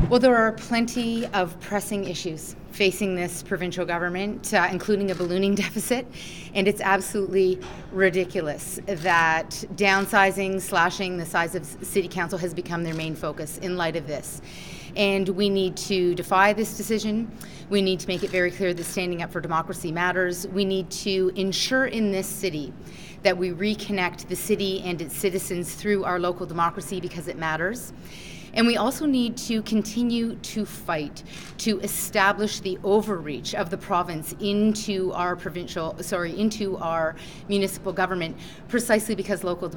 Well, there are plenty of pressing issues facing this provincial government, including a ballooning deficit, and it's absolutely ridiculous that downsizing, slashing the size of City Council has become their main focus in light of this. And we need to defy this decision. We need to make it very clear that standing up for democracy matters. We need to ensure in this city that we reconnect the city and its citizens through our local democracy because it matters. And we also need to continue to fight to establish the overreach of the province into our into our municipal government, precisely because local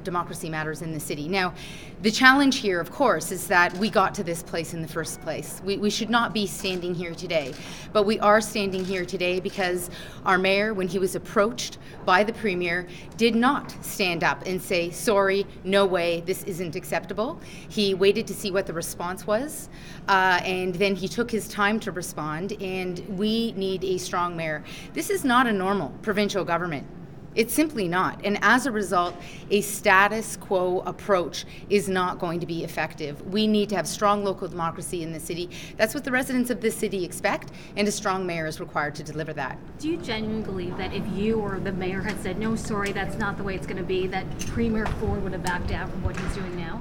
democracy matters in the city. Now, the challenge here, of course, is that we got to this place in the first place. We should not be standing here today, but we are standing here today because our mayor, when he was approached by the premier, did not stand up and say, sorry, no way, this isn't acceptable. He waited to see what the response was, and then he took his time to respond, and we need a strong mayor. This is not a normal provincial government. It's simply not. And as a result, a status quo approach is not going to be effective. We need to have strong local democracy in the city. That's what the residents of this city expect, and a strong mayor is required to deliver that. Do you genuinely believe that if you or the mayor had said, no, sorry, that's not the way it's going to be, that Premier Ford would have backed down from what he's doing now?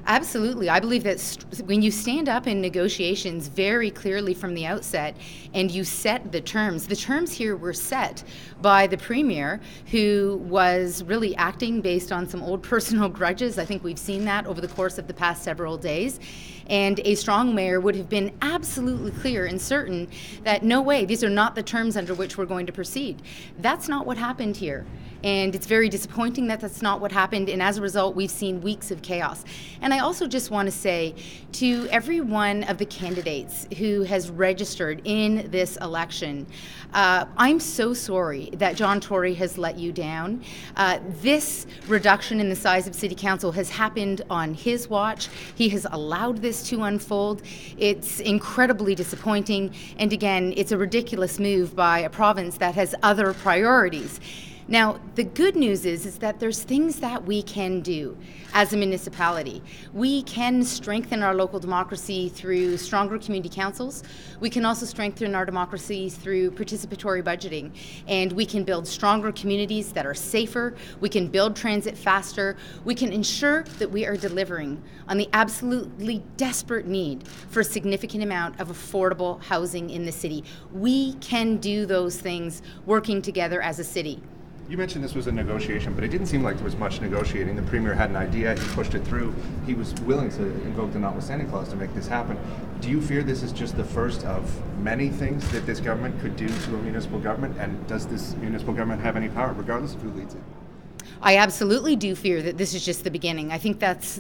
Absolutely. I believe that when you stand up in negotiations very clearly from the outset and you set the terms here were set by the Premier, who was really acting based on some old personal grudges. I think we've seen that over the course of the past several days. And a strong mayor would have been absolutely clear and certain that no way, these are not the terms under which we're going to proceed. That's not what happened here. And it's very disappointing that that's not what happened. And as a result, we've seen weeks of chaos. And I also just want to say to every one of the candidates who has registered in this election, I'm so sorry that John Tory has let you down. This reduction in the size of City Council has happened on his watch. He has allowed this to unfold. It's incredibly disappointing. And again, it's a ridiculous move by a province that has other priorities. Now, the good news is that there's things that we can do as a municipality. We can strengthen our local democracy through stronger community councils. We can also strengthen our democracy through participatory budgeting. And we can build stronger communities that are safer. We can build transit faster. We can ensure that we are delivering on the absolutely desperate need for a significant amount of affordable housing in the city. We can do those things working together as a city. You mentioned this was a negotiation, but it didn't seem like there was much negotiating. The Premier had an idea, he pushed it through. He was willing to invoke the notwithstanding clause to make this happen. Do you fear this is just the first of many things that this government could do to a municipal government? And does this municipal government have any power, regardless of who leads it? I absolutely do fear that this is just the beginning. I think that's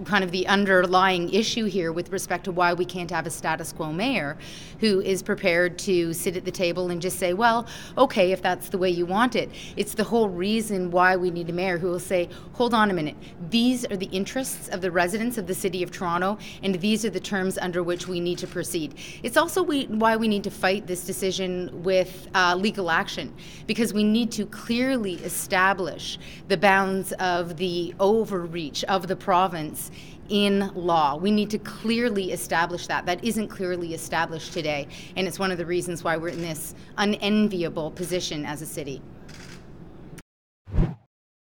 kind of the underlying issue here with respect to why we can't have a status quo mayor who is prepared to sit at the table and just say, well, okay, if that's the way you want it. It's the whole reason why we need a mayor who will say, hold on a minute, these are the interests of the residents of the City of Toronto, and these are the terms under which we need to proceed. It's also why we need to fight this decision with legal action, because we need to clearly establish the bounds of the overreach of the province in law. We need to clearly establish that. That isn't clearly established today, and it's one of the reasons why we're in this unenviable position as a city.